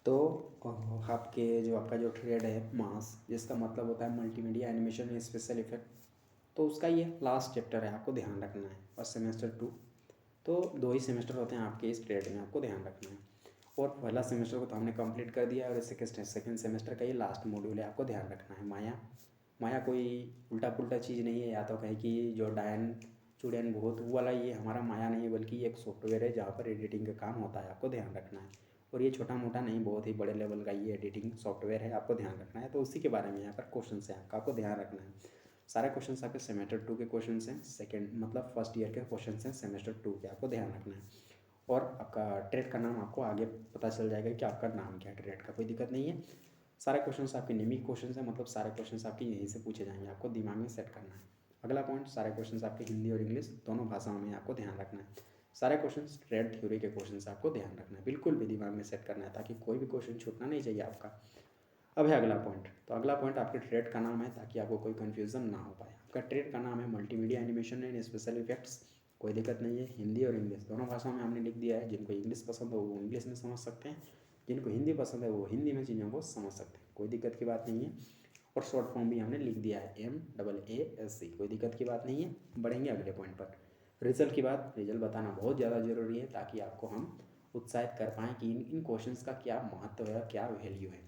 तो आपके जो आपका जो ट्रेड है मास, जिसका मतलब होता है multimedia animation and special effect, तो उसका ये लास्ट चैप्टर है, आपको ध्यान रखना है। और सेमेस्टर 2, तो 2 ही सेमेस्टर होते हैं आपके इस ट्रेड में, आपको ध्यान रखना है। और पहला सेमेस्टर को तो हमने कंप्लीट कर दिया और सेकेंड सेमेस्टर का ये लास्ट मॉड्यूल है, आपको ध्यान रखना है। माया माया कोई उल्टा पुल्टा चीज़ नहीं है, या तो कहे कि जो डायन चुड़ैन भूत वो वाला ये हमारा माया नहीं है, बल्कि ये एक सॉफ्टवेयर है जहाँ पर एडिटिंग का काम होता है, आपको ध्यान रखना है। और ये छोटा मोटा नहीं, बहुत ही बड़े लेवल का ये एडिटिंग सॉफ्टवेयर है, आपको ध्यान रखना है। तो उसी के बारे में यहाँ पर क्वेश्चन है आपको ध्यान रखना है। सारे क्वेश्चन आपके सेमेस्टर 2 के क्वेश्चन हैं, सेकेंड मतलब फर्स्ट ईयर के क्वेश्चन हैं सेमेस्टर 2 के, आपको ध्यान रखना है। और आपका ट्रेड का नाम आपको आगे पता चल जाएगा कि आपका नाम क्या है ट्रेड का, कोई दिक्कत नहीं है। सारे क्वेश्चंस आपके नियमित क्वेश्चंस हैं, मतलब सारे क्वेश्चंस आपके यहीं से पूछे जाएंगे, आपको दिमाग में सेट करना है। अगला पॉइंट, सारे क्वेश्चंस आपके हिंदी और इंग्लिश दोनों भाषाओं में आपको ध्यान रखना है। सारे क्वेश्चंस ट्रेड थ्योरी के क्वेश्चंस आपको ध्यान रखना है, बिल्कुल भी दिमाग में सेट करना है, ताकि कोई भी क्वेश्चन छूटना नहीं चाहिए आपका। अब है अगला पॉइंट, तो अगला पॉइंट आपके ट्रेड का नाम है, ताकि आपको कोई कन्फ्यूजन ना हो पाए। आपका ट्रेड का नाम है multimedia animation and special effects, कोई दिक्कत नहीं है। हिंदी और इंग्लिश दोनों भाषाओं में हमने लिख दिया है, जिनको इंग्लिश पसंद हो वो इंग्लिश में समझ सकते हैं, जिनको हिंदी पसंद है वो हिंदी में चीज़ों को समझ सकते हैं, कोई दिक्कत की बात नहीं है। और शॉर्ट फॉर्म भी हमने लिख दिया है MAASC, कोई दिक्कत की बात नहीं है। बढ़ेंगे अगले पॉइंट पर। रिजल्ट की बात, रिजल्ट बताना बहुत ज़्यादा ज़रूरी है, ताकि आपको हम उत्साहित कर पाएँ कि इन क्वेश्चंस का क्या महत्व है, क्या वैल्यू है,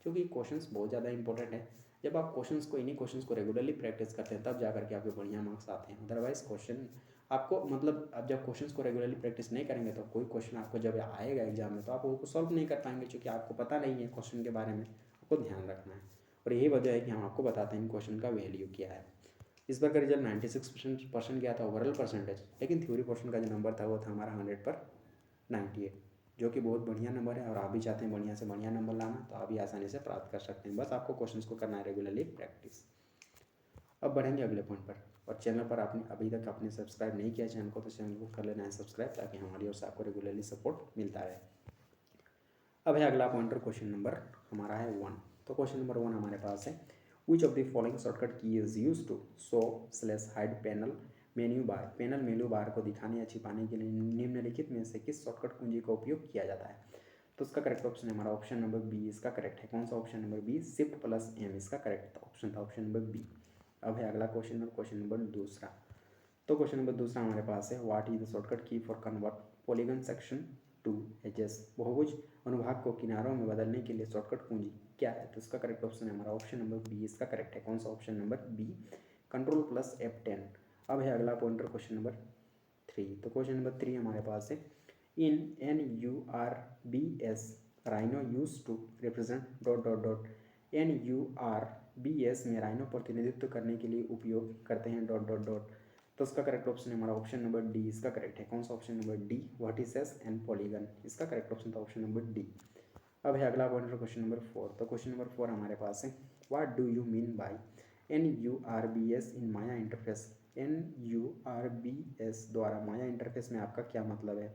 क्योंकि क्वेश्चंस बहुत ज़्यादा इंपॉर्टेंट है। जब आप इन्हीं क्वेश्चंस को रेगुलरली प्रैक्टिस करते हैं, तब जा करके आपके बढ़िया मार्क्स आते हैं। अदरवाइज क्वेश्चन आपको मतलब आप जब क्वेश्चंस को रेगुलरली प्रैक्टिस नहीं करेंगे, तो कोई क्वेश्चन आपको जब आएगा एग्जाम में, तो आप वो सॉल्व नहीं कर पाएंगे, क्योंकि आपको पता नहीं है क्वेश्चन के बारे में, आपको ध्यान रखना है। और यही वजह है कि हम आपको बताते हैं इन क्वेश्चन का वैल्यू क्या है। इस बार का रिजल्ट 96% गया था ओवरऑल परसेंटेज, लेकिन थ्योरी पोर्शन का जो नंबर था वो था हमारा 100 पर 98, जो कि बहुत बढ़िया नंबर है। और आप भी चाहते हैं बढ़िया से बढ़िया नंबर लाना, तो आप भी आसानी से प्राप्त कर सकते हैं, बस आपको क्वेश्चंस को करना है रेगुलरली प्रैक्टिस। अब बढ़ेंगे अगले पॉइंट पर। और चैनल पर आपने अभी तक आपने सब्सक्राइब नहीं किया चैनल को, तो चैनल को कर लेना है सब्सक्राइब, ताकि हमारी ओर से आपको रेगुलरली सपोर्ट मिलता रहे। अब है अगला पॉइंटर, क्वेश्चन नंबर हमारा है 1। तो क्वेश्चन नंबर 1 हमारे पास है, which of the following shortcut key is use to show slash hide panel menu bar. Panel menu bar को दिखाने या छिपाने के लिए निम्नलिखित में से किस शॉर्टकट कुंजी का उपयोग किया जाता है। तो इसका करेक्ट ऑप्शन है हमारा ऑप्शन नंबर बी, इसका करेक्ट है। कौन सा ऑप्शन नंबर बी, Shift+M इसका करेक्ट ऑप्शन था, ऑप्शन नंबर बी। अब है अगला क्वेश्चन, क्वेश्चन नंबर दूसरा। तो क्वेश्चन नंबर दूसरा हमारे पास है, what is the shortcut key for convert polygon section to edges. बहुभुज अनुभाग को किनारों में बदलने के लिए शॉर्टकट कुंजी क्या है। तो इसका करेक्ट ऑप्शन है हमारा ऑप्शन नंबर बी, इसका करेक्ट है। कौन सा ऑप्शन नंबर बी, Ctrl+F10। अब है अगला पॉइंटर, क्वेश्चन नंबर 3। तो क्वेश्चन नंबर 3 हमारे पास है, in NURBS Rhino use to represent dot dot dot. NURBS में राइनो प्रतिनिधित्व करने के लिए उपयोग करते हैं डॉट डॉट डॉट। तो इसका करेक्ट ऑप्शन है हमारा ऑप्शन नंबर डी, इसका करेक्ट है। कौन सा option number D, vertices and polygon, इसका करेक्ट ऑप्शन था ऑप्शन नंबर डी। अब है अगला पॉइंटर, क्वेश्चन नंबर 4। तो क्वेश्चन नंबर 4 हमारे पास है, what do you mean by NURBS in Maya interface. NURBS द्वारा माया इंटरफेस में आपका क्या मतलब है।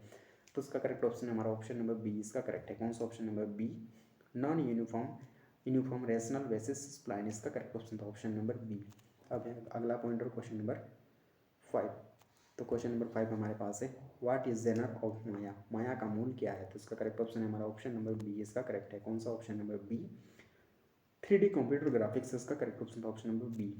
तो इसका करेक्ट ऑप्शन है हमारा ऑप्शन नंबर बी, इसका करेक्ट है। कौन सा option number B, non uniform rational basis spline, इसका करेक्ट ऑप्शन था ऑप्शन नंबर बी। अब है अगला पॉइंटर, क्वेश्चन नंबर 5। तो क्वेश्चन नंबर 5 हमारे पास है, व्हाट इज जेनर ऑफ माया। माया का मूल क्या है। तो इसका करेक्ट ऑप्शन है हमारा ऑप्शन नंबर बी, इसका करेक्ट है। कौन सा option number B, 3D computer graphics, इसका करेक्ट ऑप्शन था ऑप्शन नंबर बी।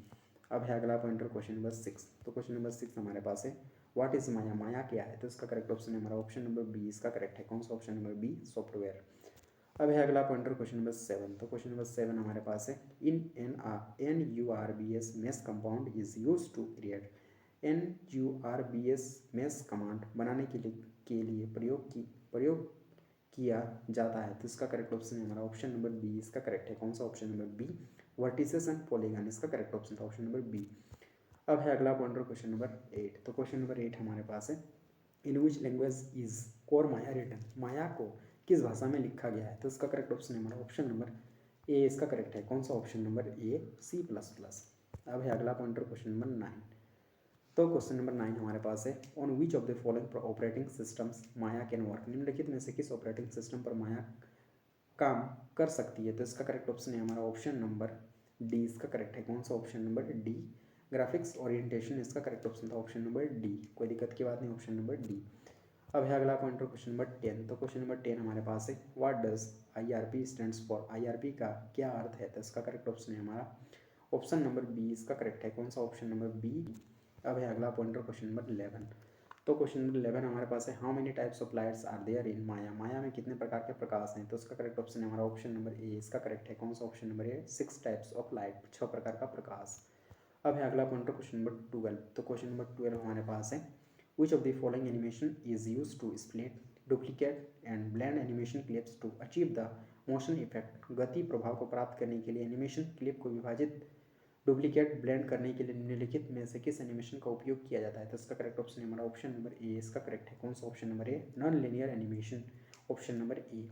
अब है अगला पॉइंटर, क्वेश्चन नंबर 6। तो क्वेश्चन नंबर 6 हमारे पास है, व्हाट इज माया। माया क्या है। तो इसका करेक्ट ऑप्शन है हमारा ऑप्शन नंबर बी, इसका करेक्ट है। कौन सा ऑप्शन नंबर बी, सॉफ्टवेयर। अब है अगला पॉइंटर, क्वेश्चन नंबर 7। तो क्वेश्चन नंबर 7 हमारे पास है, in NURBS mesh compound is use to create. NURBS mesh command बनाने के लिए प्रयोग किया जाता है। तो इसका करेक्ट ऑप्शन है हमारा ऑप्शन नंबर बी, इसका करेक्ट है। कौन सा option number B, vertices and polygon, इसका करेक्ट ऑप्शन था ऑप्शन नंबर बी। अब है अगला पॉइंटर, क्वेश्चन नंबर 8। तो क्वेश्चन नंबर 8 हमारे पास है, in which language is core Maya written. Maya को किस भाषा में लिखा गया है। तो इसका करेक्ट ऑप्शन है हमारा ऑप्शन नंबर ए, इसका करेक्ट है। कौन सा ऑप्शन नंबर ए, C++। अब है अगला पॉइंटर, क्वेश्चन नंबर 9। तो क्वेश्चन नंबर 9 हमारे पास है, on which of the following operating systems Maya can work. निम्नलिखित में से किस ऑपरेटिंग सिस्टम पर माया काम कर सकती है। तो इसका करेक्ट ऑप्शन है हमारा ऑप्शन नंबर डी, इसका करेक्ट है। कौन सा option number D, graphics orientation, इसका करेक्ट ऑप्शन था ऑप्शन नंबर डी। कोई दिक्कत की बात नहीं, ऑप्शन नंबर डी। अब है अगला पॉइंटर क्वेश्चन नंबर 10। तो क्वेश्चन नंबर 10 हमारे पास है what does IRP stands for. IRP का क्या अर्थ है? तो इसका करेक्ट ऑप्शन है हमारा ऑप्शन नंबर बी इसका करेक्ट है। कौन सा? Option number B. अब है अगला पॉइंटर क्वेश्चन नंबर 11। तो क्वेश्चन नंबर 11 हमारे पास है how many types of lights are there in Maya. Maya में कितने प्रकार के प्रकाश हैं? तो उसका करेक्ट ऑप्शन है हमारा ऑप्शन नंबर ए इसका करेक्ट है। कौन सा? Option number A 6 types of light, 6 प्रकार का प्रकाश। अब है अगला पॉइंटर क्वेश्चन नंबर 12। तो क्वेश्चन नंबर 12 हमारे पास है which of the following animation is use to split duplicate and blend animation clips to achieve the motion effect. गति प्रभाव को प्राप्त करने के लिए एनिमेशन क्लिप को विभाजित, डुप्लीकेट, ब्लेंड करने के लिए निम्नलिखित में से किस एनिमेशन का उपयोग किया जाता है? तो इसका करेक्ट ऑप्शन है हमारा ऑप्शन नंबर ए इसका करेक्ट है। कौन सा? Option number a non linear animation, option number A.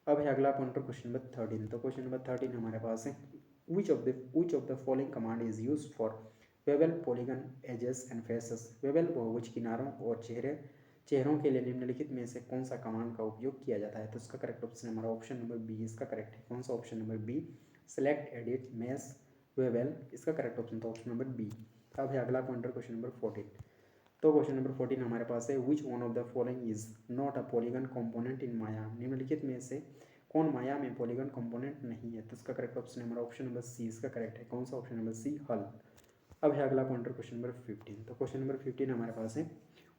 अब है अगला पॉइंटर क्वेश्चन नंबर 13। तो क्वेश्चन नंबर 13 हमारे पास है which of the following command is used for bevel polygon edges and faces. Bevel बहुभुज किनारों और चेहरों के लिए निम्नलिखित में से कौन सा कमांड का उपयोग किया जाता है? तो इसका करेक्ट ऑप्शन हमारा ऑप्शन नंबर बी इसका करेक्ट है। कौन सा? Option number B select, edit, mesh, वेबल। इसका करेक्ट ऑप्शन था ऑप्शन नंबर बी। अब है अगला पॉइंटर क्वेश्चन नंबर 14। तो क्वेश्चन नंबर 14 हमारे पास है which one of the following is not a polygon component in Maya. निम्नलिखित में से कौन माया में पॉलीगन कंपोनेंट नहीं है? तो इसका करेक्ट ऑप्शन है हमारा ऑप्शन नंबर सी इसका करेक्ट है। कौन सा? ऑप्शन नंबर सी हल। अब है अगला पॉइंटर क्वेश्चन नंबर 15। तो क्वेश्चन नंबर 15 हमारे पास है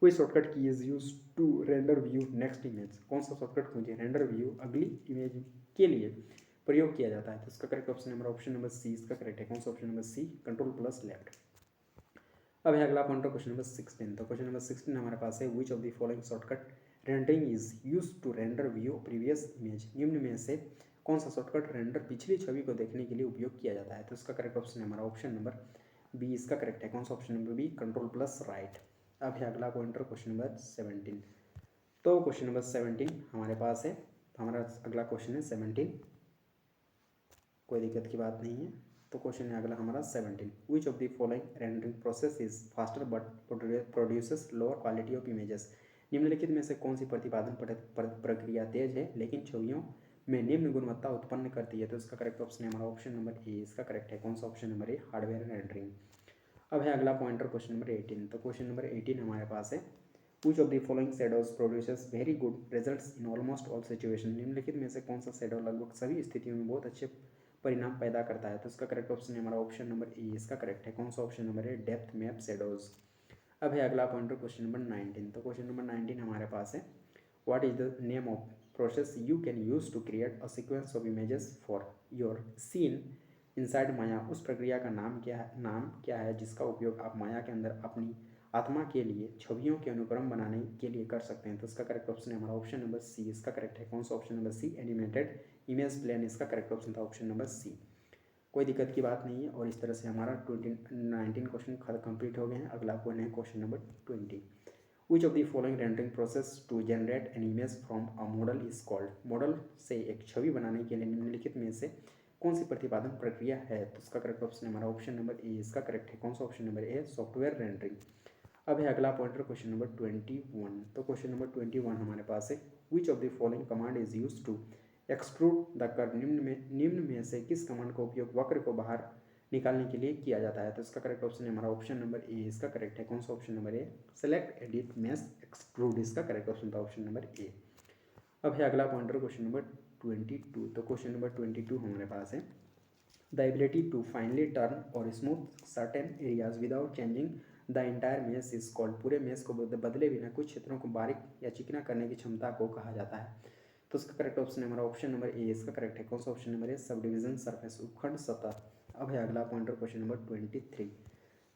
कोई shortcut key is use to render view next image. कौन सा शॉर्टकट मुझे रेंडर व्यू अगली इमेज के लिए प्रयोग किया जाता है? तो इसका correct option number option number C इसका करेक्ट है। कौन सा? Option number C control plus left. अब है अगला पॉइंटर क्वेश्चन नंबर 16। तो क्वेश्चन नंबर 16 हमारे पास है which of the following shortcut rendering is use to render view previous image. निम्न में से कौन सा शॉर्टकट रेंडर पिछली छवि को देखने के लिए उपयोग किया जाता है? तो इसका करेक्ट ऑप्शन है हमारा ऑप्शन नंबर बी इसका करेक्ट है। कौन सा? Option number B control plus right. अब है अगला पॉइंटर क्वेश्चन नंबर 17। तो क्वेश्चन नंबर 17 हमारे पास है, हमारा अगला क्वेश्चन है 17, कोई दिक्कत की बात नहीं है। तो क्वेश्चन है अगला हमारा 17 विच of the following rendering process is faster but produces lower quality of images. निम्नलिखित में से कौन सी प्रतिपादन प्रक्रिया तेज है लेकिन छवियों में निम्न गुणवत्ता उत्पन्न करती है? तो इसका करेक्ट ऑप्शन है हमारा ऑप्शन नंबर ए इसका करेक्ट है। कौन सा? ऑप्शन नंबर ए हार्डवेयर रेंडरिंग। अब है अगला पॉइंटर क्वेश्चन नंबर 18। तो क्वेश्चन नंबर 18 हमारे पास है which of the following shadows produces very good results in almost all situation. निम्नलिखित में से कौन सा शेडो लगभग सभी स्थितियों में बहुत अच्छे परिणाम पैदा करता है? तो इसका करेक्ट ऑप्शन है हमारा ऑप्शन नंबर ए इसका करेक्ट है। कौन सा? ऑप्शन नंबर है डेप्थ मैप शेडोज। अब है अगला पॉइंटर क्वेश्चन नंबर 19। तो क्वेश्चन नंबर 19 हमारे पास है what is the name of process you can use to create a sequence of images for your scene inside Maya. उस प्रक्रिया का नाम क्या है जिसका उपयोग आप माया के अंदर अपनी आत्मा के लिए छवियों के अनुक्रम बनाने के लिए कर सकते हैं? तो इसका करेक्ट ऑप्शन है हमारा ऑप्शन नंबर सी इसका करेक्ट है। कौन सा? Option number C animated image plane. इसका करेक्ट ऑप्शन था ऑप्शन नंबर सी। कोई दिक्कत की बात नहीं है। और इस तरह से हमारा 19 क्वेश्चन कंप्लीट हो गए हैं। अगला क्वेश्चन है question number 20 which of the following rendering process to generate an image from a model is called. Model से एक छवि बनाने के लिए निम्नलिखित में से कौन सी प्रतिपादन प्रक्रिया है? तो इसका करेक्ट ऑप्शन है हमारा ऑप्शन नंबर ए इसका करेक्ट है। कौन सा? Option number a software rendering. अब है अगला पॉइंटर क्वेश्चन नंबर 21। तो क्वेश्चन नंबर 21 हमारे पास है which of the following command is use to extrude the curve. निम्न में से किस कमांड का उपयोग वक्र को बाहर निकालने के लिए किया जाता है? तो इसका करेक्ट ऑप्शन है हमारा ऑप्शन नंबर ए इसका करेक्ट है। कौन सा? Option number A select, edit, mesh, extrude. इसका करेक्ट ऑप्शन था ऑप्शन नंबर ए। अब है अगला पॉइंटर क्वेश्चन नंबर 22। तो क्वेश्चन नंबर 22 हमारे पास है the ability to finely turn और smooth certain areas without changing the entire mesh is called. पूरे मेश को बदले बिना कुछ क्षेत्रों को बारीक या चिकना करने की क्षमता को कहा जाता है? तो इसका करेक्ट ऑप्शन है हमारा ऑप्शन नंबर ए इसका करेक्ट है। कौन सा? ऑप्शन नंबर ए सब डिविजन सरफेस, उपखंड सतह। अब है अगला पॉइंटर क्वेश्चन नंबर 23।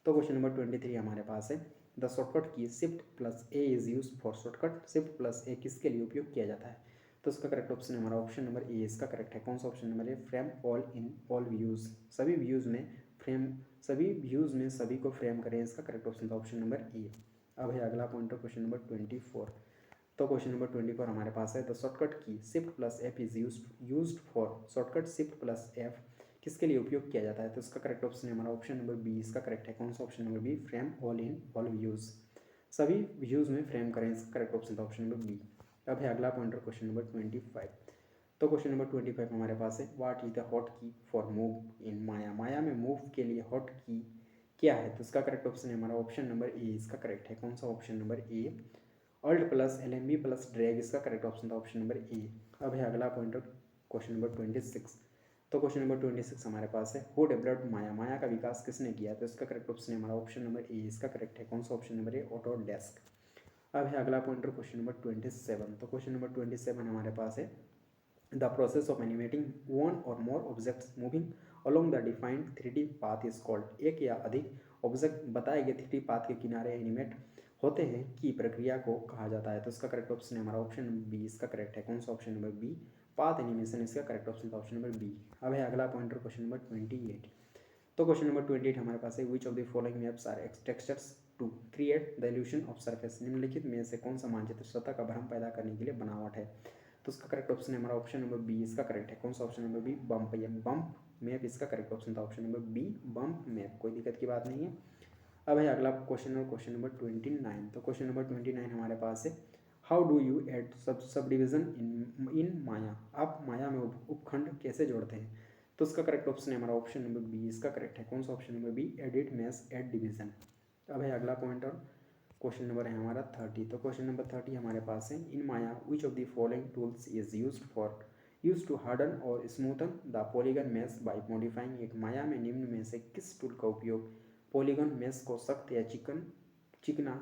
तो क्वेश्चन नंबर 23 हमारे पास है the shortcut key shift plus A is use for. Shortcut shift plus A किसके लिए उपयोग किया जाता है? तो इसका करेक्ट ऑप्शन है हमारा ऑप्शन नंबर ए इसका करेक्ट है। कौन सा? Option number a frame all in all views. सभी व्यूज में सभी को फ्रेम करें। इसका करेक्ट ऑप्शन था ऑप्शन नंबर ए। अब है अगला पॉइंटर क्वेश्चन नंबर 24। तो क्वेश्चन नंबर 24 हमारे पास है the shortcut key shift plus F is used for. Shortcut shift plus F किसके लिए उपयोग किया जाता है? तो इसका करेक्ट ऑप्शन है हमारा ऑप्शन नंबर बी इसका करेक्ट है। कौन सा? Option number B frame all in all views. सभी व्यूज में फ्रेम करें। इसका करेक्ट ऑप्शन था ऑप्शन नंबर बी। अब है अगला पॉइंटर क्वेश्चन नंबर 25। तो क्वेश्चन नंबर 25 हमारे पास है व्हाट इज द हॉट की for move in Maya. Maya में मूव के लिए हॉट की क्या है? तो इसका करेक्ट ऑप्शन है हमारा ऑप्शन नंबर ए इसका करेक्ट है। कौन सा? Option number A alt plus LMB plus drag, इसका करेक्ट ऑप्शन था ऑप्शन नंबर ए। अब है अगला पॉइंटर क्वेश्चन नंबर 26। तो क्वेश्चन नंबर 26 हमारे पास है, हु डेवलप्ड माया, माया का विकास किसने किया? तो इसका करेक्ट ऑप्शन है हमारा ऑप्शन नंबर ए, इसका करेक्ट है कौन सा ऑप्शन नंबर ए, ऑटोडेस्क। अब है अगला पॉइंटर क्वेश्चन नंबर 27। तो क्वेश्चन नंबर 27 हमारे पास है, the process of animating one और more objects moving along the defined 3D path is called. एक या अधिक ऑब्जेक्ट बताए गए 3D पाथ के किनारे एनिमेट होते हैं की प्रक्रिया को कहा जाता है? तो इसका करेक्ट ऑप्शन है हमारा ऑप्शन नंबर बी, इसका करेक्ट है कौन सा option number B, path animation, इसका करेक्ट ऑप्शन था ऑप्शन नंबर बी। अब है अगला पॉइंटर क्वेश्चन नंबर 28। तो क्वेश्चन नंबर 28 हमारे पास है, which of the following maps are textures to create the illusion of surface. निम्नलिखित में से कौन सा मानचित्र सतह का भ्रम पैदा करने के लिए बनावट है? तो उसका करेक्ट ऑप्शन है हमारा ऑप्शन नंबर बी, इसका करेक्ट है कौन सा ऑप्शन नंबर बी, बम्प या बम्प मैप, इसका करेक्ट ऑप्शन था option number B, bump map. कोई दिक्कत की बात नहीं है। अब है अगला क्वेश्चन और क्वेश्चन नंबर 29। तो क्वेश्चन नंबर 29 हमारे पास है, how do you add subdivision in Maya. आप माया में उपखंड कैसे जोड़ते हैं? तो उसका करेक्ट ऑप्शन है हमारा ऑप्शन नंबर बी, इसका करेक्ट है कौन सा option number B, edit mesh add division. अब है अगला पॉइंट और क्वेश्चन नंबर है हमारा 30। तो क्वेश्चन नंबर 30 हमारे पास है, in Maya which of the following tools is use to harden or smoothen the polygon mesh by modifying it. Maya में निम्न में से किस टूल का उपयोग पॉलीगन मैश को सख्त या चिकना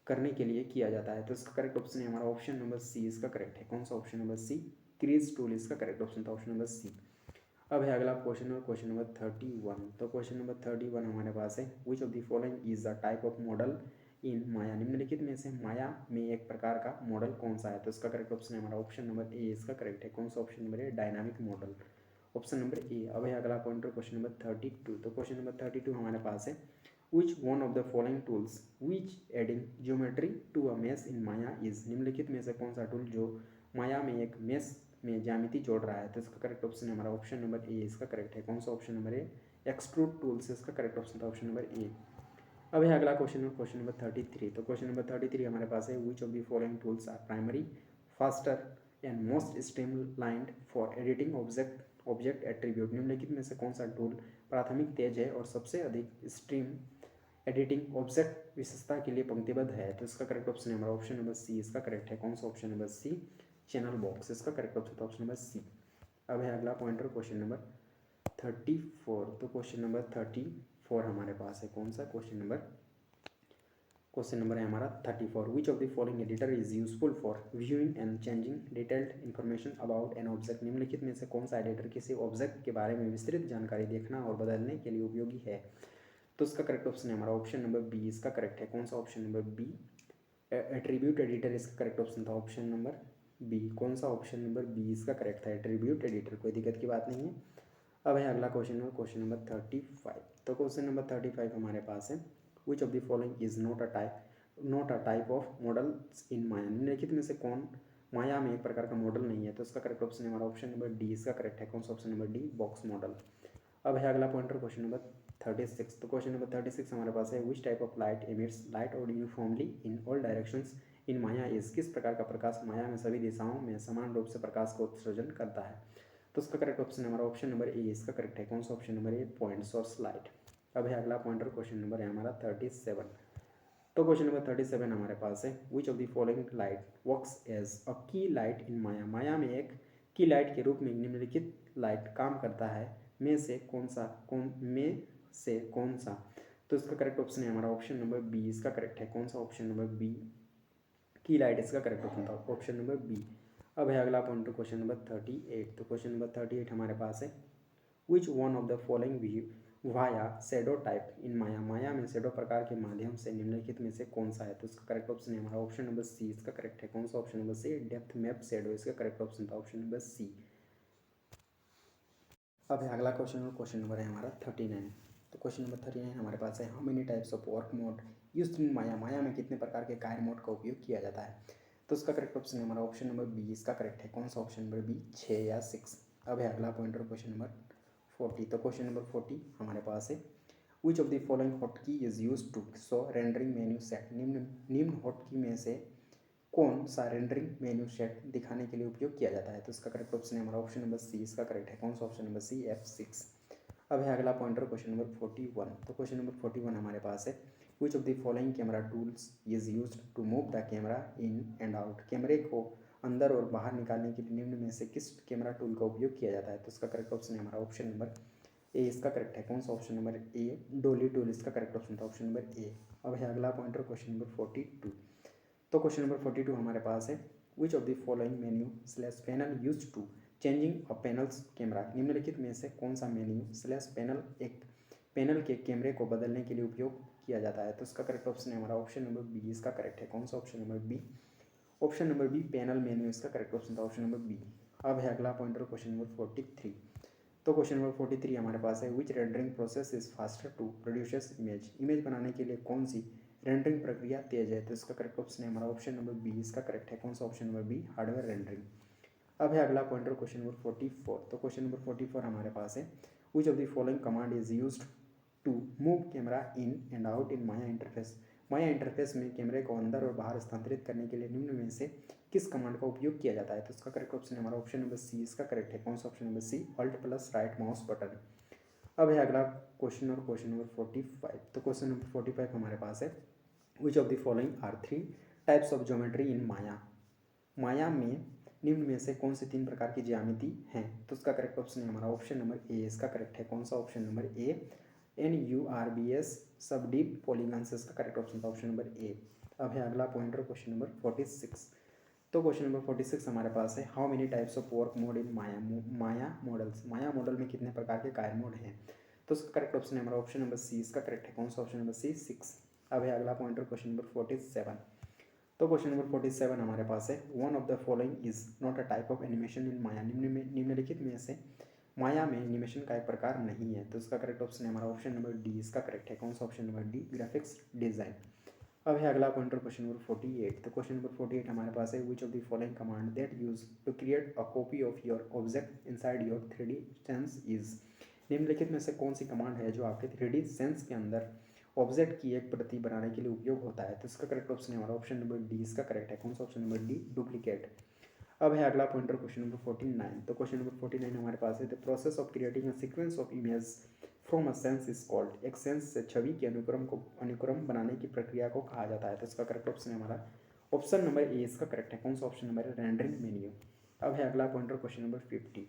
करने के लिए किया जाता है? तो इसका करेक्ट ऑप्शन है हमारा ऑप्शन नंबर सी, इसका करेक्ट है कौन सा option number C, crease tool, इसका करेक्ट ऑप्शन था ऑप्शन नंबर सी। अब है अगला क्वेश्चन और क्वेश्चन नंबर 31। तो क्वेश्चन नंबर 31 हमारे पास है, which of the following is the type of model in Maya. निम्नलिखित में से माया में एक प्रकार का मॉडल कौन सा है? तो इसका करेक्ट ऑप्शन है हमारा ऑप्शन नंबर ए, इसका करेक्ट है कौन सा option number A, dynamic model, option number A. अब है अगला पॉइंटर क्वेश्चन नंबर 32। तो क्वेश्चन नंबर 32 हमारे पास है, which one of the following tools which adding geometry to a mesh in Maya is. निम्नलिखित में से कौन सा टूल जो माया में एक मेश में ज्यामिति जोड़ रहा है? तो इसका करेक्ट ऑप्शन है हमारा ऑप्शन नंबर ए, इसका करेक्ट है कौन सा ऑप्शन नंबर ए, एक्सट्रूड टूल्स, इसका करेक्ट ऑप्शन था ऑप्शन नंबर ए। अब है अगला क्वेश्चन क्वेश्चन नंबर 33। तो क्वेश्चन नंबर 33 हमारे पास है, which of the following tools are primary faster and most streamlined for editing object attribute. निम्नलिखित में से कौन सा टूल प्राथमिक तेज है और सबसे अधिक स्ट्रीम एडिटिंग ऑब्जेक्ट विशेषता के लिए पंक्तिबद्ध है? तो इसका करेक्ट ऑप्शन है हमारा ऑप्शन नंबर सी, इसका करेक्ट है कौन सा option number C, channel box, इसका करेक्ट ऑप्शन था ऑप्शन नंबर सी। अब है अगला पॉइंटर क्वेश्चन नंबर 34। तो क्वेश्चन नंबर 34 हमारे पास है कौन सा क्वेश्चन नंबर है हमारा 34। विच of the following editor is useful for viewing and changing detailed information about an object. निम्नलिखित में से कौन सा एडिटर किसी ऑब्जेक्ट के बारे में विस्तृत जानकारी देखना और बदलने के लिए उपयोगी है? तो इसका करेक्ट ऑप्शन है हमारा ऑप्शन नंबर बी, इसका करेक्ट है कौन सा option number B, attribute editor, इसका करेक्ट ऑप्शन था ऑप्शन नंबर बी, कौन सा ऑप्शन नंबर बी, इसका करेक्ट था एट्रीब्यूट एडिटर। कोई दिक्कत की बात नहीं है। अब है अगला क्वेश्चन नंबर 35। तो क्वेश्चन नंबर 35 हमारे पास है, which of the following is not a type of models in Maya. निम्नलिखित में से कौन माया में एक प्रकार का मॉडल नहीं है? तो इसका करेक्ट ऑप्शन है हमारा ऑप्शन नंबर डी, इसका करेक्ट है कौन सा option number D, box model. अब है अगला पॉइंटर क्वेश्चन नंबर 36। तो क्वेश्चन नंबर 36 हमारे पास है, which type of light emits light और uniformly in all directions in Maya is. किस प्रकार का प्रकाश माया में सभी दिशाओं में समान रूप से प्रकाश को उत्सर्जन करता है? तो उसका करेक्ट ऑप्शन हमारा ऑप्शन नंबर ए, इसका करेक्ट है कौन सा ऑप्शन नंबर ए, पॉइंट सोर्स लाइट। अब है अगला पॉइंटर क्वेश्चन नंबर है हमारा 37। तो क्वेश्चन नंबर 37 हमारे पास है, which of the following light works as a key light in Maya. Maya में एक की लाइट के रूप में निम्नलिखित लाइट काम करता है में से कौन सा? तो इसका करेक्ट ऑप्शन है हमारा ऑप्शन नंबर बी, इसका करेक्ट है कौन सा ऑप्शन नंबर बी, की लाइट, इसका करेक्ट ऑप्शन था ऑप्शन नंबर बी। अब है अगला पॉइंटर क्वेश्चन नंबर 38। तो क्वेश्चन नंबर 38 हमारे पास है, which one of the following via shadow type in Maya. Maya में शैडो प्रकार के माध्यम से निम्नलिखित में से कौन सा है? तो इसका करेक्ट ऑप्शन है हमारा ऑप्शन नंबर सी, इसका करेक्ट है कौन सा option number C, depth map shadow, इसका करेक्ट ऑप्शन था ऑप्शन नंबर सी। अब है अगला क्वेश्चन नंबर है हमारा 39। तो क्वेश्चन नंबर 39 हमारे पास है, how many types of work mode used in Maya. Maya में कितने प्रकार के कार्य मोड का उपयोग किया जाता है? तो उसका करेक्ट ऑप्शन है हमारा ऑप्शन नंबर बी, इसका करेक्ट है कौन सा ऑप्शन नंबर बी, 6 या 6। अब है अगला पॉइंटर क्वेश्चन नंबर 40। तो क्वेश्चन नंबर 40 हमारे पास है, which of the following hotkey is use to show rendering menu set. निम्न हॉटकी में से कौन सा रेंडरिंग मेन्यू सेट दिखाने के लिए उपयोग किया जाता है? तो इसका करेक्ट ऑप्शन है हमारा ऑप्शन नंबर सी, इसका करेक्ट है कौन सा ऑप्शन नंबर सी, F6। अब है अगला पॉइंटर क्वेश्चन नंबर 41। तो क्वेश्चन नंबर 41 हमारे पास है, which of the following camera tools is used to move the camera in and out, कैमरे को अंदर और बाहर निकालने के लिए निम्न में से किस कैमरा टूल का उपयोग किया जाता है? तो इसका करेक्ट ऑप्शन है हमारा ऑप्शन नंबर ए, इसका करेक्ट है। कौन सा ऑप्शन नंबर ए, डोली टूल इसका करेक्ट ऑप्शन था, ऑप्शन नंबर ए। अब है अगला पॉइंटर क्वेश्चन नंबर 42। तो क्वेश्चन नंबर 42 हमारे पास है which of the following menu slash panel use to changing a panels camera, निम्नलिखित में से कौन सा मेन्यू स्लैश पैनल एक पैनल के कैमरे को बदलने के लिए उपयोग किया जाता है? तो इसका करेक्ट ऑप्शन है हमारा ऑप्शन नंबर बी, इसका करेक्ट है। कौन सा option number B, option number B panel menu इसका करेक्ट ऑप्शन था, ऑप्शन नंबर बी। अब है अगला पॉइंटर क्वेश्चन नंबर 43। तो क्वेश्चन नंबर 43 हमारे पास है which rendering process is faster to produce image, image बनाने के लिए कौन सी रेंडरिंग प्रक्रिया तेज है? तो इसका करेक्ट ऑप्शन है हमारा ऑप्शन नंबर बी, इसका करेक्ट है। कौन सा option number B, hardware rendering. अब है अगला पॉइंटर क्वेश्चन नंबर 44। तो क्वेश्चन नंबर 44 हमारे पास है which of the following command is used to move camera in and out in Maya interface, Maya interface में कैमरे को अंदर और बाहर स्थानांतरित करने के लिए निम्न में से किस कमांड का उपयोग किया जाता है? तो इसका करेक्ट ऑप्शन है हमारा ऑप्शन नंबर सी, इसका करेक्ट है। कौन सा option number C, alt plus right mouse button. अब है अगला क्वेश्चन और क्वेश्चन नंबर 45। तो क्वेश्चन नंबर 45 हमारे पास है which of the following are 3 types of geometry in Maya, Maya में निम्न में से कौन सी 3 प्रकार की ज्यामिति हैं? तो उसका करेक्ट ऑप्शन है हमारा ऑप्शन नंबर ए, इसका करेक्ट है। कौन सा ऑप्शन नंबर ए, NURBS सब डीप पॉलीगन्स इसका करेक्ट ऑप्शन था, ऑप्शन नंबर ए। अब है अगला पॉइंटर क्वेश्चन नंबर 46। तो क्वेश्चन नंबर 46 हमारे पास है how many types of work mode in Maya, Maya models, Maya model में कितने प्रकार के कार्य मोड हैं? तो उसका करेक्ट ऑप्शन है हमारा ऑप्शन नंबर सी, इसका करेक्ट है। कौन सा ऑप्शन नंबर सी, 6। अब है अगला पॉइंटर क्वेश्चन नंबर 47। तो क्वेश्चन नंबर 47 हमारे पास है one of the following is not a type of animation in Maya, निम्नलिखित में से माया में एनिमेशन का एक प्रकार नहीं है? तो इसका करेक्ट ऑप्शन है हमारा ऑप्शन नंबर डी, इसका करेक्ट है। कौन सा option number D, graphics design. अब है अगला पॉइंटर क्वेश्चन नंबर 48। तो क्वेश्चन नंबर 48 हमारे पास है which of the following command that use to create a copy of your object inside your 3D scene is, निम्नलिखित में से कौन सी कमांड है जो आपके 3D सेंस के अंदर ऑब्जेक्ट की एक प्रति बनाने के लिए उपयोग होता है? तो इसका करेक्ट ऑप्शन है हमारा ऑप्शन नंबर डी, इसका करेक्ट है। कौन सा ऑप्शन नंबर डी, डुप्लीकेट। अब है अगला पॉइंटर क्वेश्चन नंबर 49। तो क्वेश्चन नंबर 49 हमारे पास है the process of creating a sequence of image from a sense is called, एक सेंस से छवि के अनुक्रम बनाने की प्रक्रिया को कहा जाता है? तो इसका करेक्ट ऑप्शन है हमारा ऑप्शन नंबर ए, इसका करेक्ट है। कौन सा ऑप्शन नंबर है, रेंडरिंग मेन्यू। अब है अगला पॉइंटर क्वेश्चन नंबर 50।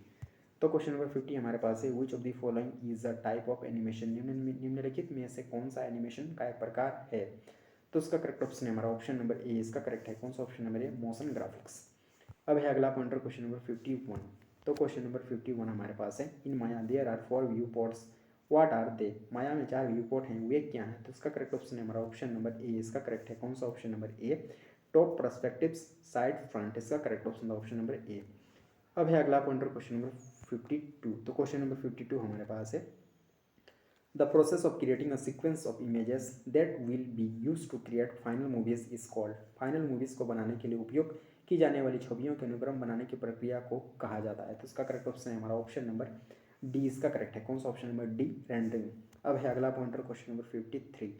तो क्वेश्चन नंबर 50 हमारे पास है which of the following is a type of animation, निम्नलिखित में से कौन सा एनिमेशन का एक प्रकार है? तो उसका करेक्ट ऑप्शन है हमारा ऑप्शन नंबर ए, इसका करेक्ट है। कौन सा ऑप्शन नंबर ए, मोशन ग्राफिक्स। अब है अगला पॉइंटर क्वेश्चन नंबर 51। तो क्वेश्चन नंबर 51 हमारे पास है in Maya there are 4 viewports what are they, Maya में 4 व्यू पोर्ट हैं, वे क्या हैं? तो इसका करेक्ट ऑप्शन है हमारा ऑप्शन नंबर ए, इसका करेक्ट है। कौन सा ऑप्शन नंबर ए, टॉप पर्सपेक्टिव्स साइड फ्रंट, इसका करेक्ट ऑप्शन था ऑप्शन नंबर ए। अब है अगला पॉइंटर क्वेश्चन नंबर 52। तो क्वेश्चन नंबर 52 हमारे पास है the process of creating a sequence of images that will be use to create final movies is called, final movies को बनाने के लिए उपयोग की जाने वाली छवियों के अनुक्रम बनाने की प्रक्रिया को कहा जाता है? तो इसका करेक्ट ऑप्शन है हमारा ऑप्शन नंबर डी, इसका करेक्ट है। कौन सा ऑप्शन नंबर डी, रेंडरिंग। अब है अगला पॉइंटर क्वेश्चन नंबर 53।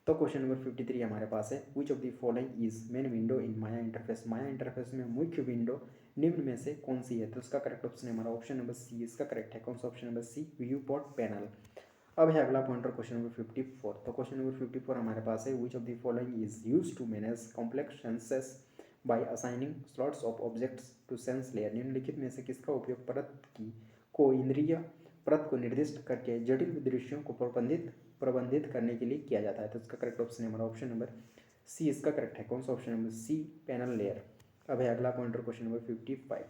तो क्वेश्चन नंबर 53 हमारे पास है which of the following is main window in Maya interface, Maya interface में मुख्य विंडो निम्न में से कौन सी है? तो इसका करेक्ट ऑप्शन है हमारा ऑप्शन नंबर सी, इसका करेक्ट है। कौन सा option number C, viewport panel. अब है अगला पॉइंटर क्वेश्चन नंबर 54। तो क्वेश्चन नंबर 54 हमारे पास है which of the following is use to manage complex scenes by assigning slots of objects to scene layer, निम्नलिखित में से किसका उपयोग परत की को इंद्रिय परत को निर्दिष्ट करके जटिल दृश्यों को प्रबंधित करने के लिए किया जाता है? तो इसका करेक्ट ऑप्शन है हमारा ऑप्शन नंबर सी, इसका करेक्ट है। कौन सा option number C, panel layer. अब है अगला पॉइंटर क्वेश्चन नंबर 55।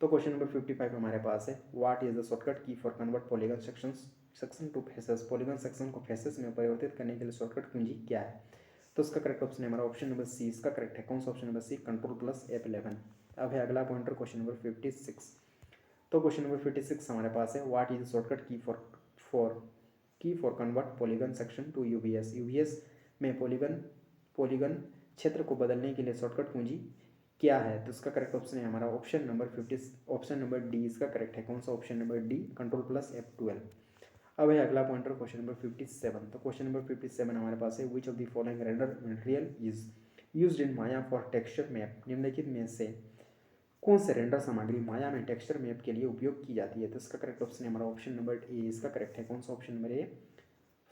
तो क्वेश्चन नंबर 55 हमारे पास है what is the shortcut key for convert polygon section to faces, polygon section को फेसेस में परिवर्तित करने के लिए शॉर्टकट कुंजी क्या है? तो इसका करेक्ट ऑप्शन है हमारा ऑप्शन नंबर सी, इसका करेक्ट है। कौन सा option number C, control plus F11। अब है अगला पॉइंटर क्वेश्चन नंबर 56। तो क्वेश्चन नंबर 56 हमारे पास है what is shortcut key for convert polygon section to UVs, UVs में पॉलीगन क्षेत्र को बदलने के लिए शॉर्टकट कुंजी क्या है? तो इसका करेक्ट ऑप्शन है हमारा option number 50, option number D, इसका करेक्ट है। कौन सा option number D, control plus F12। अब है अगला पॉइंटर क्वेश्चन नंबर 57। तो क्वेश्चन नंबर 57 हमारे पास है which of the following render material is used in Maya for texture map, निम्नलिखित में से कौन से रेंडर सामग्री माया में टेक्सचर मैप के लिए उपयोग की जाती है? तो इसका करेक्ट ऑप्शन है हमारा ऑप्शन नंबर ए, इसका करेक्ट है। कौन सा ऑप्शन नंबर ए,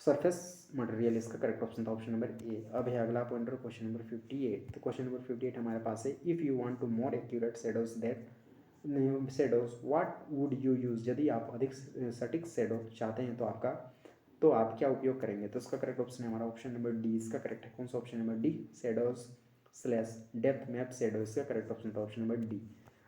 सरफेस मटेरियल इसका करेक्ट ऑप्शन था ऑप्शन नंबर ए। अब है अगला पॉइंटर क्वेश्चन नंबर 58। तो क्वेश्चन नंबर 58 हमारे पास है, if you want to more accurate shadows that shadows what would you use. यदि आप अधिक सटीक शेडो चाहते हैं तो आप क्या उपयोग करेंगे। तो इसका करेक्ट ऑप्शन है हमारा ऑप्शन नंबर डी। इसका करेक्ट है कौन सा option number D, shadows slash depth map shadow. इसका करेक्ट ऑप्शन था ऑप्शन नंबर डी।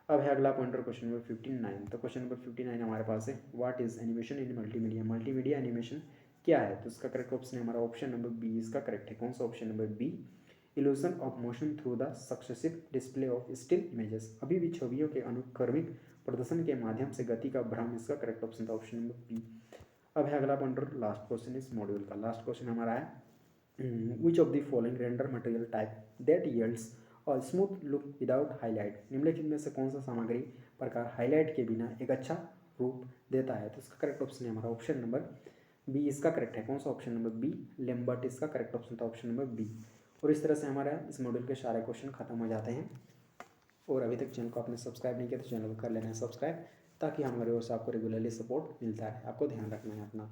अब है अगला पॉइंटर क्वेश्चन नंबर 59। तो क्वेश्चन नंबर 59 हमारे पास है, what is animation in multimedia. Multimedia animation क्या है। तो इसका करेक्ट ऑप्शन है हमारा ऑप्शन नंबर बी। इसका करेक्ट है कौन सा option number B, illusion of motion through the successive display of still images. अभी भी छवियों के अनुक्रमिक प्रदर्शन के माध्यम से गति का भ्रम। इसका करेक्ट ऑप्शन था ऑप्शन नंबर बी। अब है अगला पॉइंटर लास्ट क्वेश्चन इस मॉड्यूल का। लास्ट क्वेश्चन हमारा है, which of the following render material type that yields और स्मूथ लुक विदाउट हाईलाइट। निम्नलिखित में से कौन सा सामग्री प्रकार हाईलाइट के बिना एक अच्छा रूप देता है। तो इसका करेक्ट ऑप्शन है हमारा ऑप्शन नंबर बी। इसका करेक्ट है कौन सा ऑप्शन नंबर बी, लेम्बर्ट। इसका करेक्ट ऑप्शन था ऑप्शन नंबर बी। और इस तरह से हमारा इस मॉड्यूल के सारे क्वेश्चन खत्म हो जाते हैं। और अभी तक चैनल को आपने सब्सक्राइब नहीं किया तो चैनल को कर लेना है सब्सक्राइब, ताकि हमारे ओर से आपको रेगुलरली सपोर्ट मिलता है। आपको ध्यान रखना है अपना।